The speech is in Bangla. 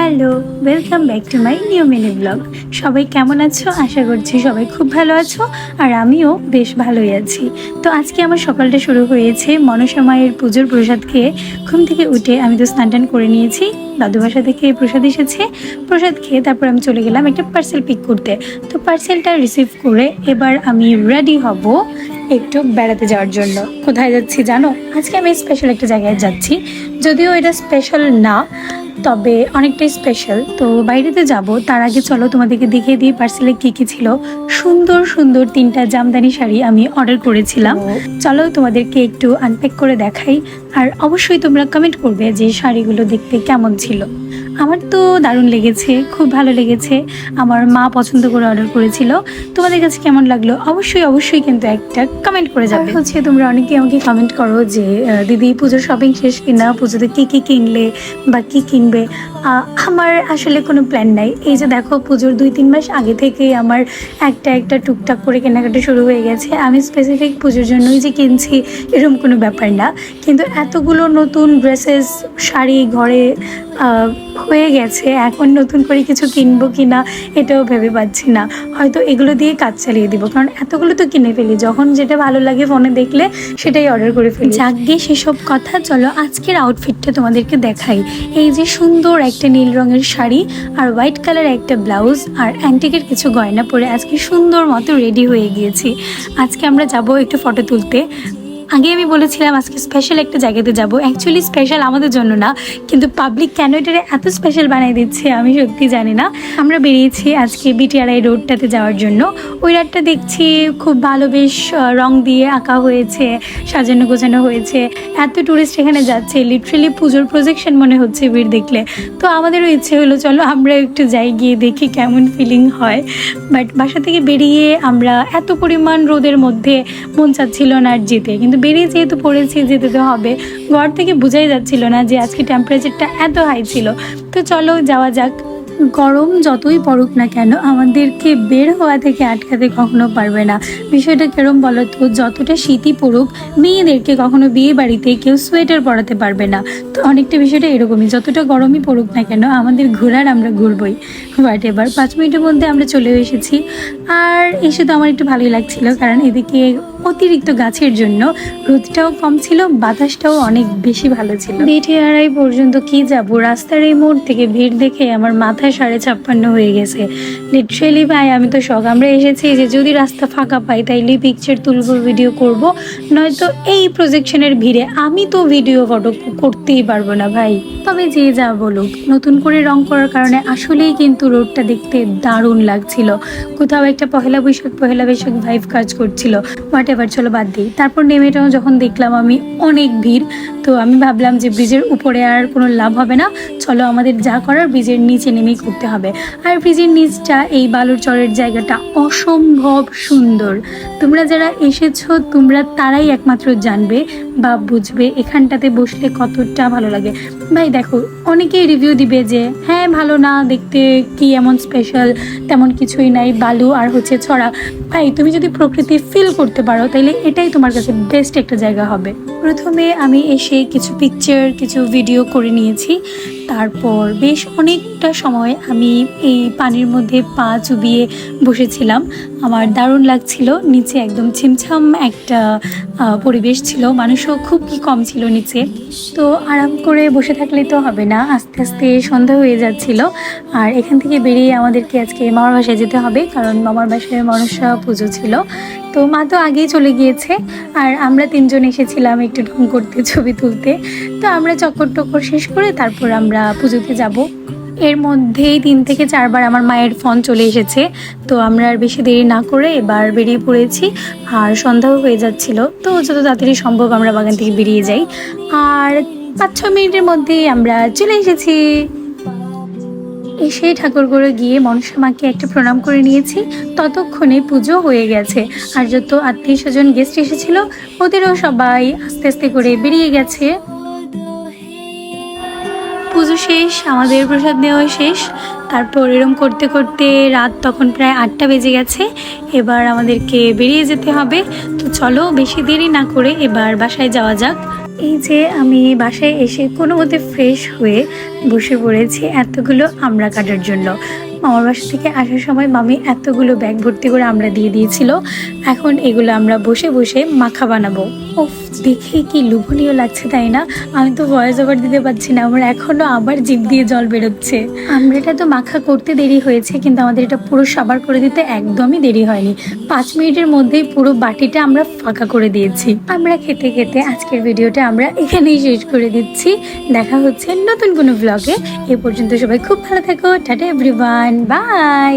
Hello, welcome back to my new mini blog. সবাই কেমন আছো? আশা করছি সবাই খুব ভালো আছো, আর আমিও বেশ ভালোই আছি। তো আজকে আমার সকালটা শুরু হয়েছে মনসা মায়ের পুজোর প্রসাদ খেয়ে। ঘুম থেকে উঠে আমি তো স্নান টান করে নিয়েছি, দাদু বাসা থেকে প্রসাদ এসেছে। প্রসাদ খেয়ে তারপর আমি চলে গেলাম একটা পার্সেল পিক করতে। তো পার্সেলটা রিসিভ করে এবার আমি রেডি হব একটু বেড়াতে যাওয়ার জন্য। কোথায় যাচ্ছি জানো? আজকে আমি স্পেশাল একটা জায়গায় যাচ্ছি, যদিও এটা স্পেশাল না, তবে অনেকটাই স্পেশাল। তো বাইরেতে যাব তার আগে চলো তোমাদেরকে দেখিয়ে দিই পার্সেলে কী কী ছিল। সুন্দর সুন্দর 3টা জামদানি শাড়ি আমি অর্ডার করেছিলাম। চলো তোমাদেরকে একটু আনপ্যাক করে দেখাই, আর অবশ্যই তোমরা কমেন্ট করবে যে শাড়িগুলো দেখতে কেমন ছিল। আমার তো দারুণ লেগেছে, খুব ভালো লেগেছে। আমার মা পছন্দ করে অর্ডার করেছিল। তোমাদের কাছে কেমন লাগলো অবশ্যই অবশ্যই কিন্তু একটা কমেন্ট করে যাবে। হচ্ছে তোমরা অনেকেই আমাকে কমেন্ট করো যে দিদি পুজোর শপিং শেষ কিনা, পুজোতে কী কী কিনলে বা কী কিনবে। আমার আসলে কোনো প্ল্যান নাই। এই যে দেখো, পুজোর 2-3 মাস আগে থেকেই আমার একটা টুকটাক করে কেনাকাটা শুরু হয়ে গেছে। আমি স্পেসিফিক পুজোর জন্যই যে কিনছি এরকম কোনো ব্যাপার না, কিন্তু এতগুলো নতুন ড্রেসেস শাড়ি ঘরে হয়ে গেছে, এখন নতুন করে কিছু কিনবো কি না এটাও ভেবে পাচ্ছি না। হয়তো এগুলো দিয়ে কাজ চালিয়ে দিব, কারণ এতগুলো তো কিনে ফেলি, যখন যেটা ভালো লাগে ফোনে দেখলে সেটাই অর্ডার করে ফেলি। যাকগে সেসব কথা, চলো আজকের আউটফিটটা তোমাদেরকে দেখাই। এই যে সুন্দর একটা নীল রঙের শাড়ি আর হোয়াইট কালার একটা ব্লাউজ আর অ্যান্টিকের কিছু গয়না পরে আজকে সুন্দর মতো রেডি হয়ে গিয়েছি। আজকে আমরা যাব একটু ফটো তুলতে। আগে আমি বলেছিলাম আজকে স্পেশাল একটা জায়গাতে যাব। অ্যাকচুয়ালি স্পেশাল আমাদের জন্য না, কিন্তু পাবলিক কেন এটারে এত স্পেশাল বানিয়ে দিচ্ছে আমি সত্যি জানি না। আমরা বেরিয়েছি আজকে বিটিআরআই রোডটাতে যাওয়ার জন্য। ওই রাতটা দেখছি খুব ভালো, বেশ রং দিয়ে আঁকা হয়েছে, সাজানো গোছানো হয়েছে। এত টুরিস্ট এখানে যাচ্ছে, লিটারেলি পুজোর প্রজেকশন মনে হচ্ছে ভিড় দেখলে। তো আমাদেরও ইচ্ছে হলো চলো আমরা একটু যাই, গিয়ে দেখি কেমন ফিলিং হয়। বাট বাসা থেকে বেরিয়ে আমরা এত পরিমাণ রোদের মধ্যে মন চাচ্ছিল না আর যেতে, কিন্তু বেরিয়ে যেহেতু পড়েছি যেতে তো হবে। ঘর থেকে বোঝাই যাচ্ছিল না যে আজকে টেম্পারেচারটা এত হাই ছিল। তো চলো যাওয়া যাক। গরম যতই পড়ুক না কেন আমাদেরকে বের হওয়া থেকে আটকাতে কখনো পারবে না। বিষয়টা কেরম বলো তো, যতটা শীতই পড়ুক মেয়েদেরকে কখনো বিয়ে বাড়িতে কেউ সোয়েটার পরাতে পারবে না। তো অনেকটা বিষয়টা এরকমই, যতটা গরমই পড়ুক না কেন আমাদের ঘোরার আমরা ঘুরবই। বাট এবার 5 মিনিটের মধ্যে আমরা চলে এসেছি। আর এসে তো আমার একটু ভালোই লাগছিল, কারণ এদিকে অতিরিক্ত গাছের জন্য রোদটাও কম ছিল, বাতাসটাও অনেক বেশি ভালো ছিল। বিটিআরআই পর্যন্ত কি যাব, রাস্তার এই মোড় থেকে ভিড় দেখে আমার মাথায় 56.5 হয়ে গেছে লিটারেলি। ভাই আমি তো শখ, আমরা এসেছি যে যদি রাস্তা ফাঁকা পাই তাইলে পিকচার তুলবো, ভিডিও করব, নয়তো এই প্রজেকশনের ভিড়ে আমি তো ভিডিও ফটো করতেই পারবো না ভাই। তবে যে যা বলুক, নতুন করে রং করার কারণে আসলেই কিন্তু রোডটা দেখতে দারুণ লাগছিল। কোথাও একটা পহেলা বৈশাখ ভাইব কাজ করছিল। হোয়াট এভার, চলো বাদ দিই। তারপর নেমেটাও যখন দেখলাম আমি অনেক ভিড়, তো আমি ভাবলাম যে ব্রিজের উপরে আর কোনো লাভ হবে না, চলো আমাদের যা করার ব্রিজের নিচে নেমেই করতে হবে। আর ব্রিজের নিচটা, এই বালুর চরের জায়গাটা অসম্ভব সুন্দর। তোমরা যারা এসেছো তোমরা তারাই একমাত্র জানবে বা বুঝবে এখানটাতে বসলে কতটা ভালো লাগে। ভাই দেখো, অনেকেই রিভিউ দিবে যে হ্যাঁ ভালো না, দেখতে কি এমন স্পেশাল, তেমন কিছুই নাই, বালু আর হচ্ছে ছড়া। ভাই তুমি যদি প্রকৃতি ফিল করতে পারো তাহলে এটাই তোমার কাছে বেস্ট একটা জায়গা হবে। প্রথমে আমি এসে কিছু পিকচার কিছু ভিডিও করে নিয়েছি। তারপর বেশ অনেকটা সময় আমি এই পানির মধ্যে পা চুবিয়ে বসেছিলাম। আমার দারুণ লাগছিল, নিচে একদম ছিমছাম একটা পরিবেশ ছিল, মানুষও খুব কম ছিল নিচে। তো আরাম করে বসে থাকলে তো হবে না, আস্তে আস্তে সন্ধ্যা হয়ে যাচ্ছিল। আর এখান থেকে বেরিয়ে আমাদেরকে আজকে মামার বাসায় যেতে হবে, কারণ মামার বাসায় মনসা পুজো ছিল। তো মা তো আগেই চলে গিয়েছে, আর আমরা 3জন এসেছিলাম একটু ঢং করতে, ছবি তুলতে। তো আমরা চক্কর টক্কর শেষ করে তারপর আমরা পুজোতে যাব। এর মধ্যেই 3 থেকে 4 বার আমার মায়ের ফোন চলে এসেছে। তো আমরা আর বেশি দেরি না করে এবার বেরিয়ে পড়েছি। আর সন্ধ্যাও হয়ে যাচ্ছিল, তো যত তাড়াতাড়ি সম্ভব আমরা বাগান থেকে বেরিয়ে যাই। আর 5-6 মিনিটের মধ্যেই আমরা চলে এসেছি। এসে ঠাকুরঘরে গিয়ে মনসা মাকে একটা প্রণাম করে নিয়েছি। ততক্ষণে পুজো হয়ে গেছে, আর যত আত্মীয় স্বজন গেস্ট এসেছিল ওদেরও সবাই আস্তে আস্তে করে বেরিয়ে গেছে। পুজো শেষ, আমাদের প্রসাদ নেওয়া শেষ। তারপর এরম করতে করতে রাত তখন প্রায় 8টা বেজে গেছে। এবার আমাদেরকে বেরিয়ে যেতে হবে। তো চলো বেশি দেরি না করে এবার বাসায় যাওয়া যাক। এই যে আমি বাসায় এসে কোনো মতে ফ্রেশ হয়ে বসে পড়েছি এতগুলো আমড়া কাটার জন্য। মামার বাসা থেকে আসার সময় মামি এতগুলো ব্যাগ ভর্তি করে আমড়া দিয়ে দিয়েছিল। এখন এগুলো আমরা বসে বসে মাখা বানাবো। উফ, দেখে কি লোভনীয় লাগছে তাই না? আমি তো ভয়েস ওভার দিতে পারছি না, আমার এখনো আবার জিভ দিয়ে জল বেরোচ্ছে। আমড়াটা তো মাখা করতে দেরি হয়েছে, কিন্তু আমাদের এটা পুরো সাবার করে দিতে একদমই দেরি হয়নি। 5 মিনিটের মধ্যেই পুরো বাটিটা আমরা ফাঁকা করে দিয়েছি। আমরা খেতে খেতে আজকের ভিডিওটা আমরা এখানেই শেষ করে দিচ্ছি। দেখা হচ্ছে নতুন কোনো ব্লগে। এ পর্যন্ত সবাই খুব ভালো থেকো। Tata everyone, by.